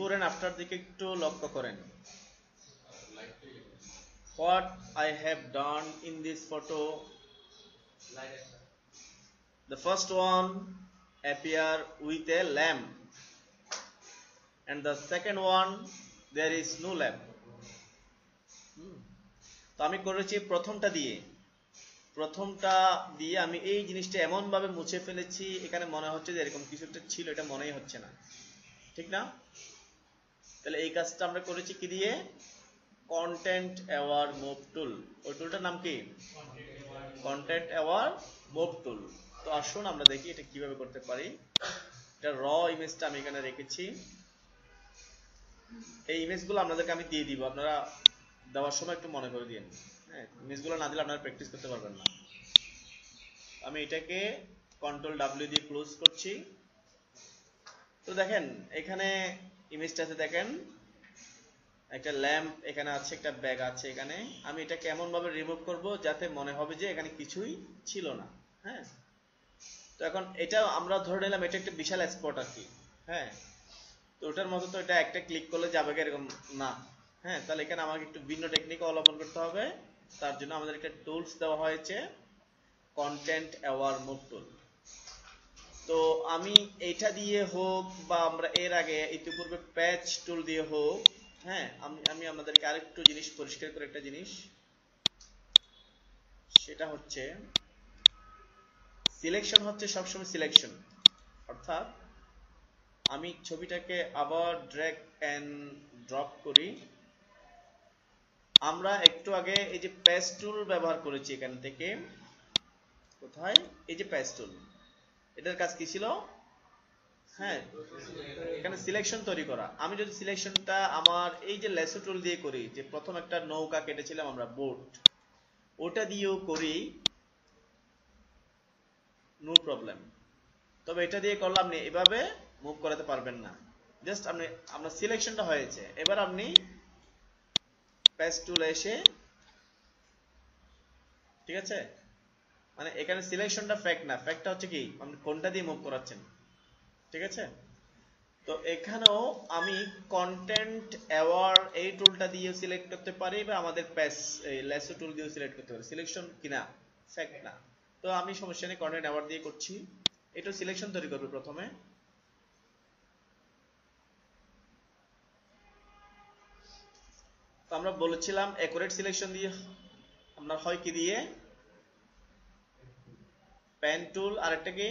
Before and after দিকে একটু লক্ষ্য করেন। What I have done in this photo, the first one appear with a lamp, and the second one there is no lamp. তো আমি করেছি প্রথমটা দিয়ে আমি এই জিনিসটা এমন ভাবে মুছে ফেলেছি, এখানে মনে হচ্ছে যে এরকম কিছু একটা ছিল, এটা মনেই হচ্ছে না, ঠিক না? তাহলে এই কাজটা আমরা করেছি কি দিয়ে? Content aware move tool. ওই টুলটার নাম কি? Content aware move tool. তো আসুন আমরা দেখি এটা কিভাবে করতে পারি। এটা র ইমেজটা আমি এখানে রেখেছি। এই ইমেজগুলো আপনাদেরকে আমি দিয়ে দিব, আপনারা দেওয়ার সময় একটু মনে করে দিন। হ্যাঁ, ইমেজগুলো না দিলে আপনারা প্র্যাকটিস করতে পারবেন না। আমি এটাকে কন্ট্রোল ডাব্লিউ দিয়ে ক্লোজ করছি। তো দেখেন এখানে ইমেজটা আছে, দেখেন একটা ল্যাম্প এখানে আছে, একটা ব্যাগ আছে এখানে। আমি এটা কেমন ভাবে রিমুভ করব যাতে মনে হবে যে এখানে কিছুই ছিল না। হ্যাঁ, তো এখন এটা আমরা ধরে নিলাম এটা একটা বিশাল স্পট আর কি। হ্যাঁ, তো ওটার মতো তো এটা একটা ক্লিক করলে যাবে এরকম না। হ্যাঁ, তাহলে এখানে আমাকে একটু ভিন্ন টেকনিক অবলম্বন করতে হবে। তার জন্য আমাদের একটা টুলস দেওয়া হয়েছে, কন্টেন্ট অ্যাওয়ার মুভ টুল। তো আমি এইটা দিয়ে হোক বা আমরা এর আগে ইতিপূর্বে প্যাচ টুল দিয়ে হোক, হ্যাঁ, আমি আপনাদেরকে আরেকটু জিনিস পরিষ্কার করে একটা জিনিস, সেটা হচ্ছে সিলেকশন হচ্ছে সবসময় সিলেকশন, অর্থাৎ আমি ছবিটাকে আবার ড্র্যাগ এন্ড ড্রপ করি। আমরা একটু আগে এই যে প্যাচ টুল ব্যবহার করেছি এখান থেকে, কোথায়? এই যে প্যাচ টুল, এটার কাজ কি ছিল? হ্যাঁ, এখানে সিলেকশন তৈরি করা। আমি যদি সিলেকশনটা আমার এই যে লেসো টুল দিয়ে করি, যে প্রথম একটা নৌকা কেটেছিলাম আমরা বোট, ওটা দিয়েও করি, নো প্রবলেম। তবে এটা দিয়ে করলে আপনি এভাবে মুভ করাতে পারবেন না। জাস্ট আপনার সিলেকশনটা হয়েছে, এবার আপনি প্যাচ টুলে এসে, ঠিক আছে, মানে এখানে সিলেকশনটা ফ্যাক্ট না, ফ্যাক্টটা হচ্ছে কি আপনি কোনটা দিয়ে মুভ করাচ্ছেন, ঠিক আছে? তো এখানেও আমি কন্টেন্ট অ্যাওয়ার এই টুলটা দিয়ে সিলেক্ট করতে পারি, বা আমাদের প্যাচ লেসো টুল দিয়ে সিলেক্ট করতে পারি। সিলেকশন কিনা, ফ্যাক্ট না। তো আমি সমস্যা নেই, কন্টেন্ট অ্যাওয়ার দিয়ে করছি। এটা সিলেকশন তৈরি করবে প্রথমে। তো আমরা বলেছিলাম অ্যাকুরেট সিলেকশন দিয়ে আপনার হয় কি দিয়ে? পেন টুল, আর একটা কি,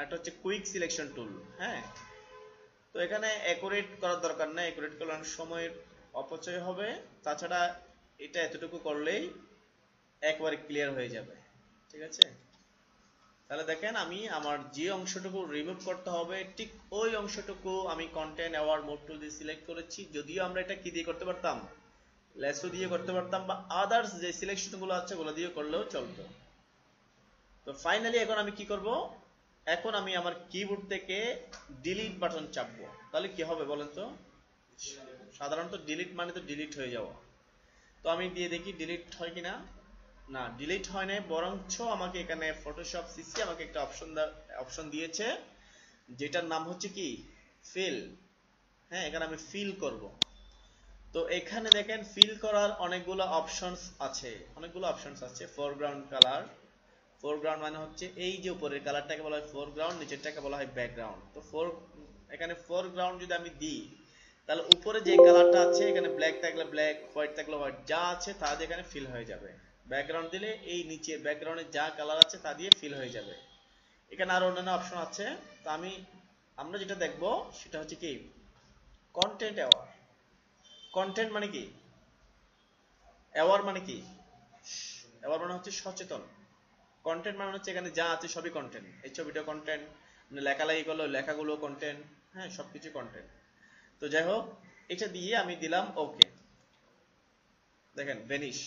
একটা হচ্ছে কুইক সিলেকশন টুল। হ্যাঁ, তো এখানে অ্যাকুরেট করার দরকার নেই, অ্যাকুরেট করলে সময়ের অপচয় হবে। তাছাড়া এটা এতটুকু করলেই একবারে ক্লিয়ার হয়ে যাবে, ঠিক আছে? তাহলে দেখেন আমি আমার যে অংশটুকু রিমুভ করতে হবে ঠিক ওই অংশটুকু আমি কন্টেন্ট অ্যাওয়ার মুভ টুল দিয়ে সিলেক্ট করেছি। যদিও আমরা এটা কি দিয়ে করতে পারতাম? লেসো দিয়ে করতে পারতাম, বা আদার্স যে সিলেকশন গুলো আছে ওগুলো দিয়ে করলেও চলতো। তো ফাইনালি এখন আমি কি করব? এখন আমি আমার কিবোর্ড থেকে ডিলিট বাটন চাপবো। তাহলে কি হবে বলেন তো? সাধারণত ডিলিট মানে তো ডিলিট হয়ে যাওয়া। তো আমি দিয়ে দেখি ডিলিট হয় কিনা। না, ডিলিট হয় না, বরঞ্চ আমাকে এখানে ফটোশপ সিসি আমাকে একটা অপশন দিয়েছে, যেটার নাম হচ্ছে কি ফিল। হ্যাঁ, এখানে আমি ফিল করব। তো এখানে দেখেন ফিল করার অনেকগুলো অপশনস আছে। ফোরগ্রাউন্ড কালার, ফোরগ্রাউন্ড মানে হচ্ছে এই যে উপরের কালারটাকে বলা হয় ফোরগ্রাউন্ড, নিচেরটাকে বলা হয় ব্যাকগ্রাউন্ড। তো এখানে ফোরগ্রাউন্ড যদি আমি দিই, তাহলে উপরে যে কালারটা আছে এখানে ব্ল্যাক থাকলে ব্ল্যাক, হোয়াইট থাকলে হোয়াইট, যা আছে তা দিয়ে এখানে ফিল হয়ে যাবে। ব্যাকগ্রাউন্ড দিলে এই নিচে ব্যাকগ্রাউন্ডে যা কালার আছে তা দিয়ে ফিল হয়ে যাবে। এখানে আরো অন্যান্য অপশন আছে। তো আমরা যেটা দেখব সেটা হচ্ছে কি কন্টেন্ট অ্যাওয়ার। কন্টেন্ট মানে কি? অ্যাওয়ার মানে কি? অ্যাওয়ার মানে হচ্ছে সচেতন। কন্টেন্ট মানে হচ্ছে এখানে যা আছে সবই কন্টেন্ট। এই ছবিটা কন্টেন্ট, লেখালেখি করলো লেখাগুলো কন্টেন্ট, হ্যাঁ, সবকিছু কন্টেন্ট। তো যাই হোক, এটা দিয়ে আমি দিলাম ওকে। দেখেন ভ্যানিশ,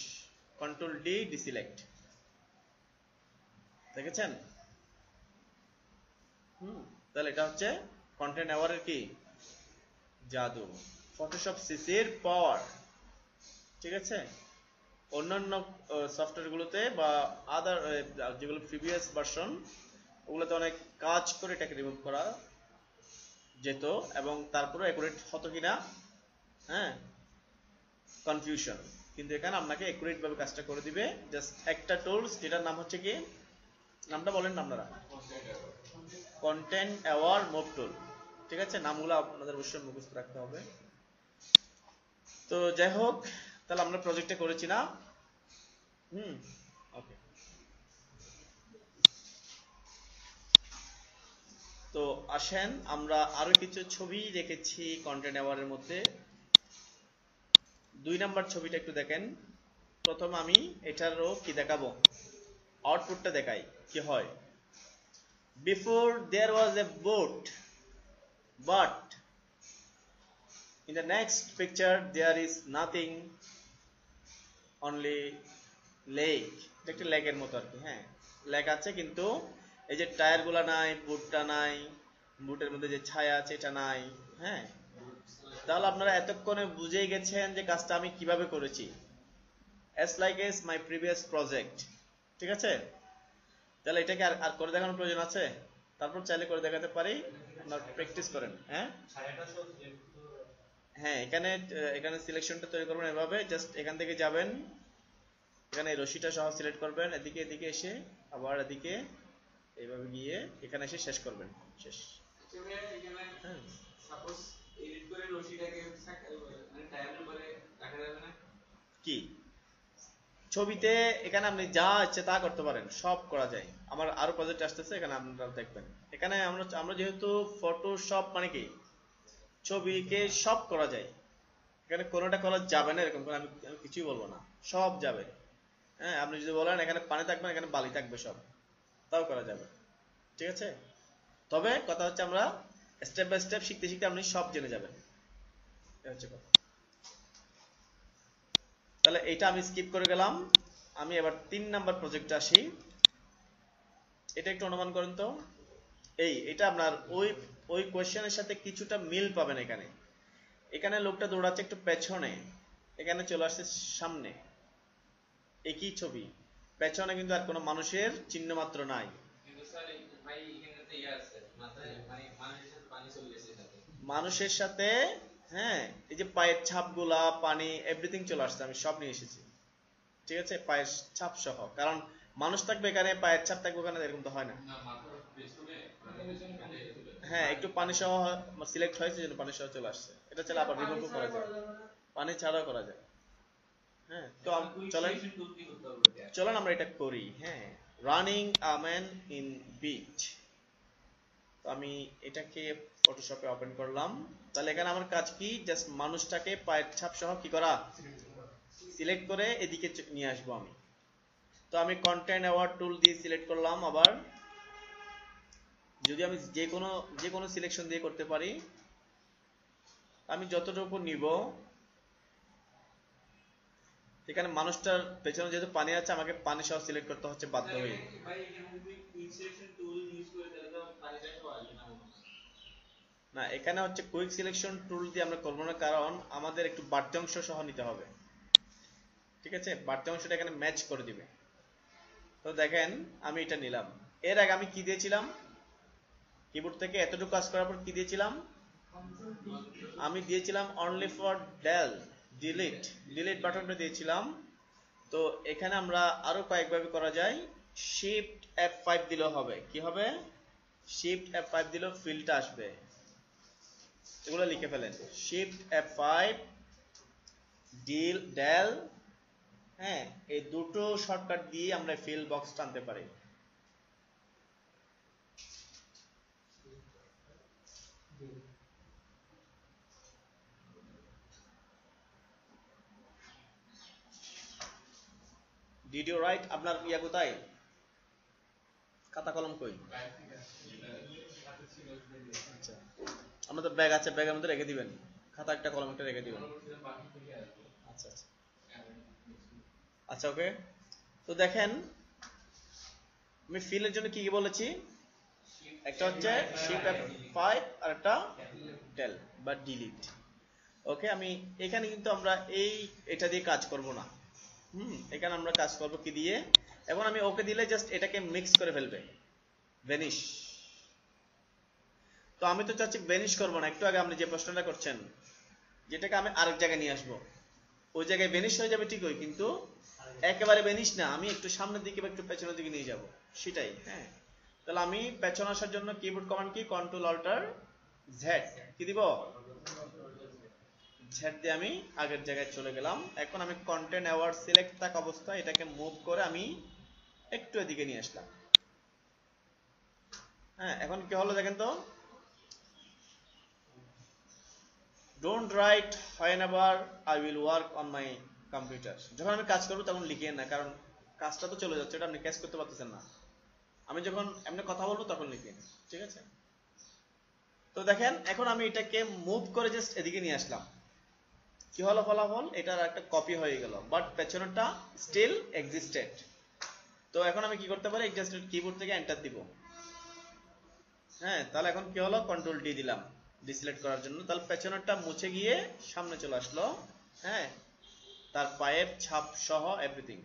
কন্ট্রোল ডি ডিসিলেক্ট, দেখেছেন? তাহলে এটা হচ্ছে কন্টেন্ট অ্যাওয়ারের কি জাদু, ফটোশপ সিসির পাওয়ার, ঠিক আছে? অন্যান্য সফটওয়্যার গুলোতে বা আদার যেগুলো প্রিভিয়াস ভার্সন, ওগুলোতে অনেক কাজ করে এটাকে রিমুভ করা যেত এবং তারপরে অ্যাকুরেট হতো কিনা, হ্যাঁ, কনফিউশন। কিন্তু এখানে আপনাকে অ্যাকুরেট ভাবে কাজটা করে দিবে জাস্ট একটা টুলস, যেটার নাম হচ্ছে কি, নামটা বলেন না আপনারা, কন্টেন্ট অ্যাওয়ার মুভ টুল। ঠিক আছে, নামগুলো আপনাদের অবশ্যই মুখস্থ রাখতে হবে। তো যাই হোক, তাহলে আমরা প্রজেক্টটা করেছি না? ওকে। তো আসেন আমরা আরো কিছু ছবি রেখেছি কন্টেন্ট অ্যাওয়ারের মধ্যে। 2 নাম্বার ছবিটা একটু দেখেন। প্রথম আমি এটারও কি দেখাবো, আউটপুটটা দেখাই কি হয়। Before there was a boat, but in the next picture there is nothing, only lake. এটা একটা লেকের মতো আর কি, হ্যাঁ, লেক আছে কিন্তু এই যে টায়ার গুলা নাই, বুটটা নাই, বুটের মধ্যে যে ছায়া আছে এটা নাই, হ্যাঁ। তাহলে আপনারা এতক্ষণে বুঝেই গেছেন যে কাজটা আমি কিভাবে করেছি, as like as my previous project। ঠিক আছে, তাহলে এটাকে আর করে দেখানোর প্রয়োজন আছে? তারপর চাইলে করে দেখাতে পারি, আপনারা প্র্যাকটিস করেন। হ্যাঁ হ্যাঁ, এখানে সিলেকশনটা তৈরি করবেন এভাবে, জাস্ট এখান থেকে যাবেন, এখানে রশিটা সহ সিলেক্ট করবেন, এদিকে এসে আবার এদিকে এইভাবে গিয়ে এখানে এসে শেষ করবেন, শেষ। হ্যাঁ, সাপোজ এডিট করে রশিটাকে মানে টায়ারের উপরে রাখা যাবে না কি? ছবিতে এখানে আপনি যা ইচ্ছে তা করতে পারেন, সব করা যায়। আমার আরো প্রজেক্ট আসতেছে, এখানে আপনারা দেখবেন। এখানে আমরা যেহেতু ফটোশপ মানে কি, ছবিকে সব করা যায়, এখানে কোনোটা করা যাবে না এরকম করে আমি কিছুই বলবো না, সব যাবে। হ্যাঁ, আপনি যদি বলেন এখানে পানি থাকবে, এখানে বালি থাকবে, সব তাও করা যাবে। ঠিক আছে, তবে কথা হচ্ছে আমরা স্টেপ বাই স্টেপ শিখতে শিখতে আপনি সব জেনে যাবেন, এটা হচ্ছে কথা। তাহলে এটা আমি স্কিপ করে গেলাম। আমি এবার 3 নাম্বার প্রজেক্টে আসি। এটা একটু অনুমান করেন তো, এটা আপনার ওই কোয়েশ্চেনের সাথে কিছুটা মিল পাবেন। এখানে লোকটা দৌড়াচ্ছে একটু পেছনে, এখানে চলে আসছে সামনে, একই ছবি, পেছনে কিন্তু আর কোনো মানুষের চিহ্ন মাত্র নাই। মানুষের সাথে, হ্যাঁ, এই যে পায়ের ছাপগুলা, পানি, এভরিথিং চলে আসছে, আমি সব নিয়ে এসেছি। ঠিক আছে, পায়ের ছাপ সহ, কারণ মানুষ থাকবে এখানে, পায়ের ছাপ থাকবে ওখানে, এরকম তো হয় না। হ্যাঁ, একটু পানি সহ সিলেক্ট হয়েছে, জন্য পানি সহ চলে আসছে। এটা চলে আবার রিমুভ করা যায়, পানি ছাড়াও করা যায়। হ্যাঁ, তো চলেন আমরা এটা করি। হ্যাঁ, running a man in beach. তো আমি এটাকে ফটোশপে ওপেন করলাম। তাহলে এখানে আমার কাজ কি, জাস্ট মানুষটাকে পায়ের ছাপ সহ কি করা, সিলেক্ট করে এদিকে নিয়ে আসবো আমি। তো আমি কন্টেন্ট অ্যাওয়ার্ড টুল দিয়ে সিলেক্ট করলাম। আবার যদি আমি যে কোনো সিলেকশন দিয়ে করতে পারি, আমি যতটুকু নিব, এখানে মানুষটার পেছনে যেহেতু পানি আছে, আমাকে পানি সহ সিলেক্ট করতে হচ্ছে বাধ্য হয়ে। না, এখানে হচ্ছে কুইক সিলেকশন টুল দিয়ে আমরা করবো না, কারণ আমাদের একটু বাড়তি অংশ সহ নিতে হবে। ঠিক আছে, বাড়তি অংশটা এখানে ম্যাচ করে দিবে। তো দেখেন আমি এটা নিলাম। এর আগে আমি কি দিয়েছিলাম, কিবোর্ড থেকে এতটুকু কাজ করার পর কি দিয়েছিলাম, আমি দিয়েছিলাম অনলি ফর ডিলিট বাটনটা দিয়েছিলাম। তো এখানে আমরা আরো কয়েকভাবে করা যায়। শিফট F5 দিলেও হবে। কি হবে, শিফট F5 দিলেও ফিল্ডটা আসবে। এগুলো লিখে ফেলেন, শিফট F5 ডেল। হ্যাঁ, এই দুটো শর্টকাট দিয়ে আমরা ফিল বক্স টানতে পারি। Did you write? আপনার ইয়া কোথায়, খাতা কলম কই? আচ্ছা, আমাদের ব্যাগ আছে, ব্যাগের মধ্যে রেখে দিবেন, খাতা একটা কলম একটা রেখে দিবেন। আচ্ছা আচ্ছা আচ্ছা, ওকে। তো দেখেন আমি ফিলের জন্য কি কি বলেছি, একটা হচ্ছে শিফট F5 আর একটা ডেল বা ডিলিট। ওকে, আমি এখানে কিন্তু আমরা এটা দিয়ে কাজ করব না। এখানে আমরা কাজ করব কি দিয়ে, এখন আমি ওকে দিলে জাস্ট এটাকে মিক্স করে ফেলবে, ভ্যানিশ। তো আমি তো চাচ্ছি ভ্যানিশ করবো না, একটু আগে আপনি যে প্রশ্নটা করছেন যেটাকে আমি আরেক জায়গায় নিয়ে আসবো, ওই জায়গায় ভ্যানিশ হয়ে যাবে ঠিকই, কিন্তু একেবারে ভ্যানিশ না, আমি একটু সামনের দিকে বা একটু পেছনের দিকে নিয়ে যাব, সেটাই। হ্যাঁ, তাহলে আমি পেছনে আসার জন্য কিবোর্ড কমান্ড কি, কন্ট্রোল অল্টার জেড কি দিব, জেড দিয়ে আমি আগের জায়গায় চলে গেলাম। এখন আমি কন্টেন্ট অ্যাওয়ার্ড সিলেক্ট থাকা অবস্থা এটাকে মুভ করে আমি একটু এদিকে নিয়ে আসলাম। হ্যাঁ, এখন কি হলো দেখেন তো, don't write হোয়েনেভার I will work on my computer. যখন আমি কাজ করবো তখন লিখেন না, কারণ কাজটা তো চলে যাচ্ছে, এটা আপনি ক্যাচ করতে পারতেছেন না। আমি যখন এমনি কথা বলবো তখন লিখেন, ঠিক আছে? তো দেখেন এখন আমি এটাকে মুভ করে জাস্ট এদিকে নিয়ে আসলাম, কি হলো ফলাফল, এটার একটা কপি হয়ে গেল, বাট পেছনেরটা স্টিল এক্সিস্টেড। তো এখন আমি কি করতে পারি, জাস্ট কিবোর্ড থেকে এন্টার দিব। হ্যাঁ, তাহলে এখন কি হলো, কন্ট্রোল ডি দিলাম ডিসিলেক্ট করার জন্য, তাহলে পেছনেরটা মুছে গিয়ে সামনে চলে আসলো। হ্যাঁ, তার পায়ের ছাপ সহ এভরিথিং,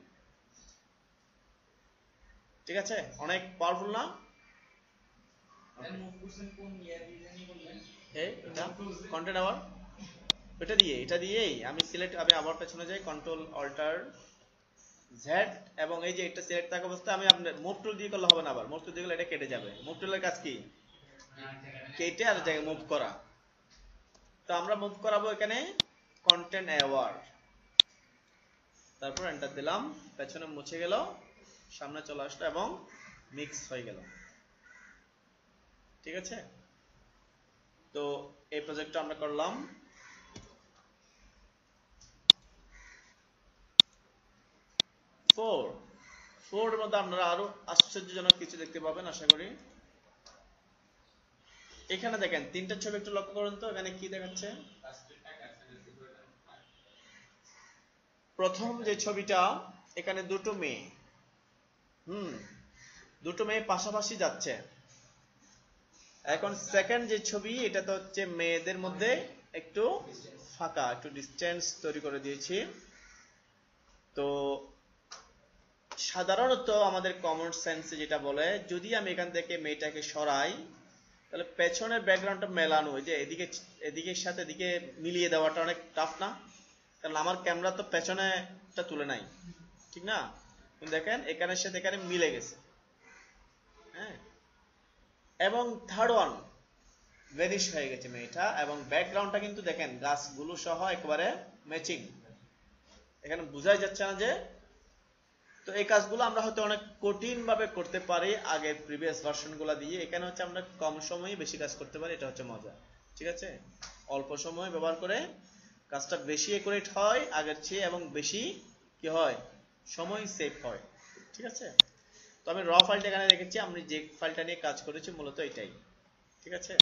ঠিক আছে? অনেক পাওয়ারফুল না? কন্টেন্ট আবার এটা দিয়েই আমি সিলেক্ট, আমি আবার পেছনে যাই, কন্ট্রোল অল্টার জেড, এবং এই যে এটা সিলেক্ট থাকা অবস্থা আমি আপনার মুভ টুল দিয়ে করলে হবে না, আবার মুভ টুল দিয়ে করলে এটা কেটে যাবে। মুভ টুলের কাজ কি, কেটে আর জায়গায় মুভ করা। তো আমরা মুভ করাবো এখানে কন্টেন্ট অ্যাওয়ার্ড, তারপর এন্টার দিলাম, পেছনে মুছে গেল, সামনে চলে আসলো এবং মিক্স হয়ে গেল, ঠিক আছে? তো এই প্রজেক্টটা আমরা করলাম। ফোর এর মধ্যে আপনারা আরো আশ্চর্যজনক কিছু দেখতে পাবেন আশা করি। এখানে দেখেন তিনটা ছবি একটু লক্ষ্য করুন তো, এখানে কি দেখাচ্ছে। প্রথম যে ছবিটা, এখানে দুটো মেয়ে, দুটো মেয়ে পাশাপাশি যাচ্ছে। এখন সেকেন্ড যে ছবি, এটা তো হচ্ছে মেয়েদের মধ্যে একটু ফাঁকা, একটু ডিস্টেন্স তৈরি করে দিয়েছি। তো সাধারণত আমাদের কমন সেন্সে যেটা বলে, যদি আমি এখান থেকে মেয়েটাকে সরাই, তাহলে পেছনের ব্যাকগ্রাউন্ডটা মেলানো, যে এদিকে এদিকের সাথে এদিকে মিলিয়ে দেওয়াটা অনেক টাফ না? কারণ আমার ক্যামেরা তো পেছনেটা তুলে নাই, ঠিক না? দেখেন এখানের সাথে এখানে মিলে গেছে। হ্যাঁ, এবং থার্ড ওয়ান ভ্যানিশ হয়ে গেছে মেয়েটা, এবং ব্যাকগ্রাউন্ডটা কিন্তু দেখেন গাছগুলো সহ একেবারে ম্যাচিং, এখানে বোঝাই যাচ্ছে না যে। তো এই কাজগুলো আমরা হয়তো অনেক কঠিন ভাবে করতে পারি আগের প্রিভিয়াস ভার্সনগুলো দিয়ে, এখানে হচ্ছে আমরা কম সময়ে বেশি কাজ করতে পারি, এটা হচ্ছে মজা, ঠিক আছে? অল্প সময় ব্যবহার করে কাজটা বেশি একুরেট হয় আগের চেয়ে, এবং বেশি কি হয়, সময় সেভ হয়, ঠিক আছে? তো আমি র ফাইলটা এখানে রেখেছি, আমি যে ফাইলটা নিয়ে কাজ করেছি মূলত এটাই, ঠিক আছে?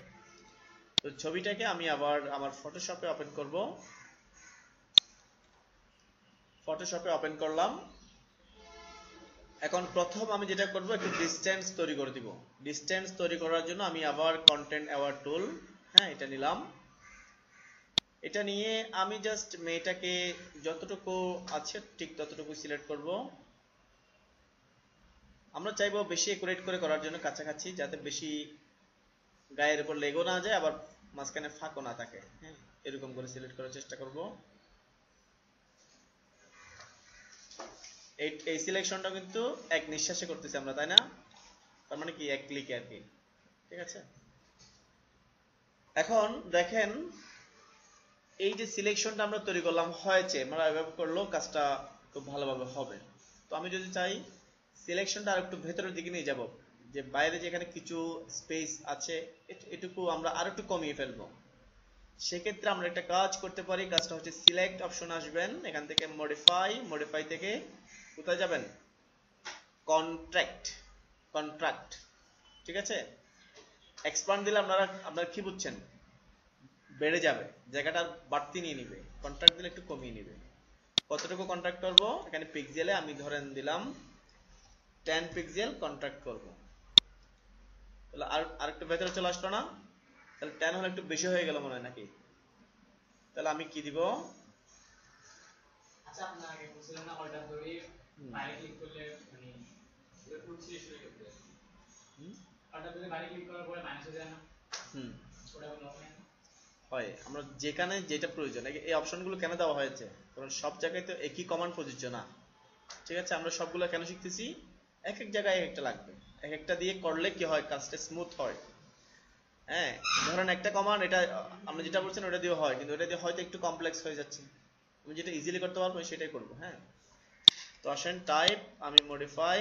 তো ছবিটাকে আমি আবার আমার ফটোশপে ওপেন করব। ফটোশপে ওপেন করলাম। এখন প্রথম আমি যেটা করব, একটু ডিসটেন্স তৈরি করে দিব। ডিসটেন্স তৈরি করার জন্য আমি আবার কন্টেন্ট অ্যাওয়ার্ড টুল, হ্যাঁ, এটা নিলাম। এটা নিয়ে আমি জাস্ট মেয়েটাকে যতটুকু আছে ঠিক ততটুকু সিলেক্ট করব। আমরা চাইবো বেশি একুরেট করে করার জন্য, কাছাকাছি, যাতে বেশি গায়ের উপর লেগও না যায়, আবার মাঝখানে ফাঁকও না থাকে। হ্যাঁ, এরকম করে সিলেক্ট করার চেষ্টা করব। এই সিলেকশনটা কিন্তু এক নিঃশ্বাসে করতেছি আমরা, তাই না? তার মানে কি, এক ক্লিকে আর কি, ঠিক আছে? এখন দেখেন এই যে সিলেকশনটা আমরা তৈরি করলাম, হয়েছে, আমরা এভাবে করলেও কাজটা খুব ভালোভাবে হবে। তো আমি যদি চাই সিলেকশনটা আর একটু ভেতরের দিকে নিয়ে যাব, যে বাইরে যেখানে কিছু স্পেস আছে এটুকু আমরা আর একটু কমিয়ে ফেলবো, সেক্ষেত্রে আমরা একটা কাজ করতে পারি। কাজটা হচ্ছে সিলেক্ট অপশন আসবেন, এখান থেকে মডিফাই থেকে কোথায় যাবেন, কন্ট্রাক্ট, ঠিক আছে? এক্সপান্ড দিলে আপনারা কি বুঝছেন, বেড়ে যাবে, জায়গাটা বাড়তি নিয়ে নিবে। কন্ট্রাক্ট দিলে একটু কমিয়ে নিবে। কতটুকু কন্ট্রাক্ট করব, এখানে পিক্সেলে আমি ধরেন দিলাম 10 পিক্সেল কন্ট্রাক্ট করব। তাহলে আর একটু ভেতরে চলে আসলো না? তাহলে 10 হলে একটু বেশি হয়ে গেল মনে হয় নাকি? তাহলে আমি কি দিব, আচ্ছা আপনি আগে বলছিলেন না অর্ডার ধরে বাইরে ক্লিক করলে মানে এটা ফুল শেষ হয়ে গেছে, অর্ডার ধরে বাইরে ক্লিক করার পরে মাইনাস হয়ে যায় না? হুম ওটা কোনো হয় না। হয়, আমরা যেখানে যেটা প্রয়োজন এই অপশনগুলো কেন দেওয়া হয়েছে, কারণ সব জায়গায় তো একই কমান্ড প্রযোজ্য না। ঠিক আছে, আমরা সবগুলো কেন শিখতেছি, এক এক জায়গায় এক একটা লাগবে, এক একটা দিয়ে করলে কি হয় কাজটা স্মুথ হয়। হ্যাঁ, ধরেন একটা কমান্ড এটা আমরা যেটা বলছেন ওটা দিয়ে হয়, কিন্তু ওটা দিয়ে হয়তো একটু কমপ্লেক্স হয়ে যাচ্ছে, আমি যেটা ইজিলি করতে পারবো সেটাই করব। হ্যাঁ, তো আসেন টাইপ আমি মডিফাই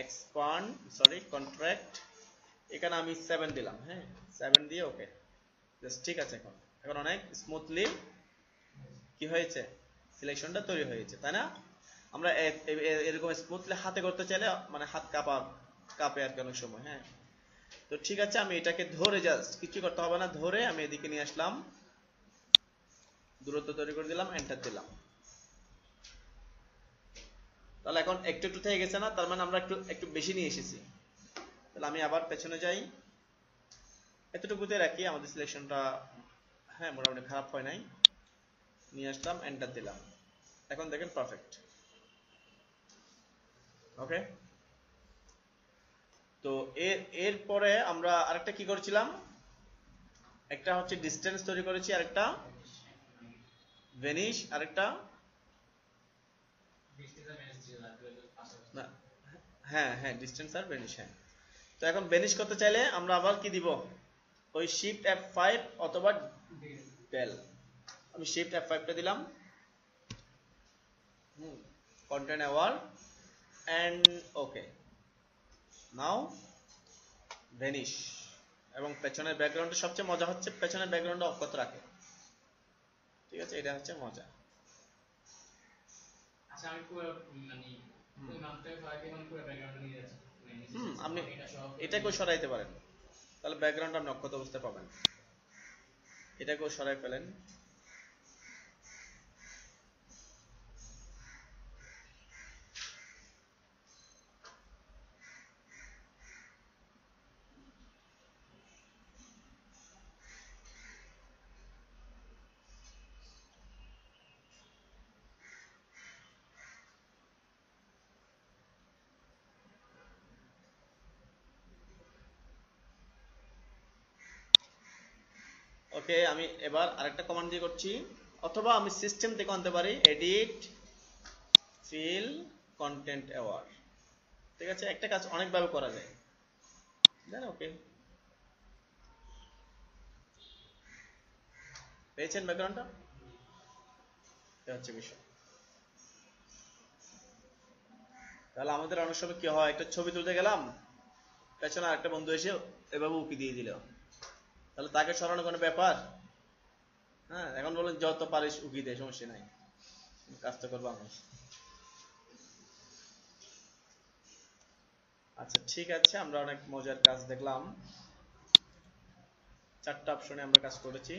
এক্সপান্ড কন্ট্রাক্ট, এখানে আমি 7 দিলাম। হ্যাঁ, 7 দিয়ে ওকে, জাস্ট ঠিক আছে। এখন এখন অনেক স্মুথলি কি হয়েছে, সিলেকশনটা তৈরি হয়েছে, তাই না? আমরা এরকম স্মুথলি হাতে করতে চাইলে মানে হাত কাঁপে আর কি অনেক সময়। হ্যাঁ, তো ঠিক আছে, আমি এটাকে ধরে জাস্ট কিছু করতে হবে না, ধরে আমি এদিকে নিয়ে আসলাম, দূরত্ব তৈরি করে দিলাম, এন্টার দিলাম। তাহলে এখন একটু একটু থেকে গেছে না, তার মানে আমরা একটু একটু বেশি নিয়ে এসেছি। তাহলে আমি আবার পেছনে যাই, এতটুকুতে রাখি, আমাদের সিলেকশনটা হ্যাঁ মোটামুটি খারাপ হয় নাই। নিয়ে আসলাম, এন্টার দিলাম, এখন দেখেন পারফেক্ট। ওকে, তো এরপরে আমরা আরেকটা কি করেছিলাম, একটা হচ্ছে ডিসটেন্স তৈরি করেছি, আরেকটা ভেনিশ, আরেকটা বৃষ্টিতে ম্যাচ ছিল আর পাশাপাশি। না, হ্যাঁ হ্যাঁ ডিসটেন্স আর ভেনিশ। হ্যাঁ, তো এখন ভেনিশ করতে চাইলে আমরা আবার কি দিব, ওই শিফট F5 অথবা ডেল। আমি শিফট F5 টা দিলাম, content aware and okay, now vanish. এবং পেছনের ব্যাকগ্রাউন্ডে সবচেয়ে মজা হচ্ছে পেছনের ব্যাকগ্রাউন্ড অক্ষত রাখে। ঠিক আছে, এটা হচ্ছে মজা। আচ্ছা আমি পুরো মানে ওই মাপটাকে সবাইকে মানে পুরো ব্যাকগ্রাউন্ড নিয়ে যাচ্ছি আপনি এটা সহ এটাকেও সরাইতে পারেন, তাহলে ব্যাকগ্রাউন্ড আপনি অক্ষত অবস্থায় পাবেন। এটাকেও সরাই ফেলেন। ওকে, আমি এবার আরেকটা কমান্ড দিয়ে করছি, অথবা আমি সিস্টেম থেকে আনতে পারি, এডিট ফিল কন্টেন্ট অ্যাওয়ার। ঠিক আছে, একটা কাজ অনেকভাবে করা যায়, দেন ওকে। পেয়েছেন ব্যাকগ্রাউন্ডটা, এটা হচ্ছে বিষয়। তাহলে আমাদের অনেক সময় কি হয়, একটা ছবি তুলতে গেলাম, পেছনে আরেকটা বন্ধু এসে এভাবে উকি দিয়ে দিল, তাহলে তাকে সরানো কোনো ব্যাপার? হ্যাঁ, এখন বলেন যত পারিস উকি দে, সমস্যা নাই, কাজ তো করবো আমি। আচ্ছা ঠিক আছে, আমরা অনেক মজার কাজ দেখলাম, 4টা অপশনে আমরা কাজ করেছি।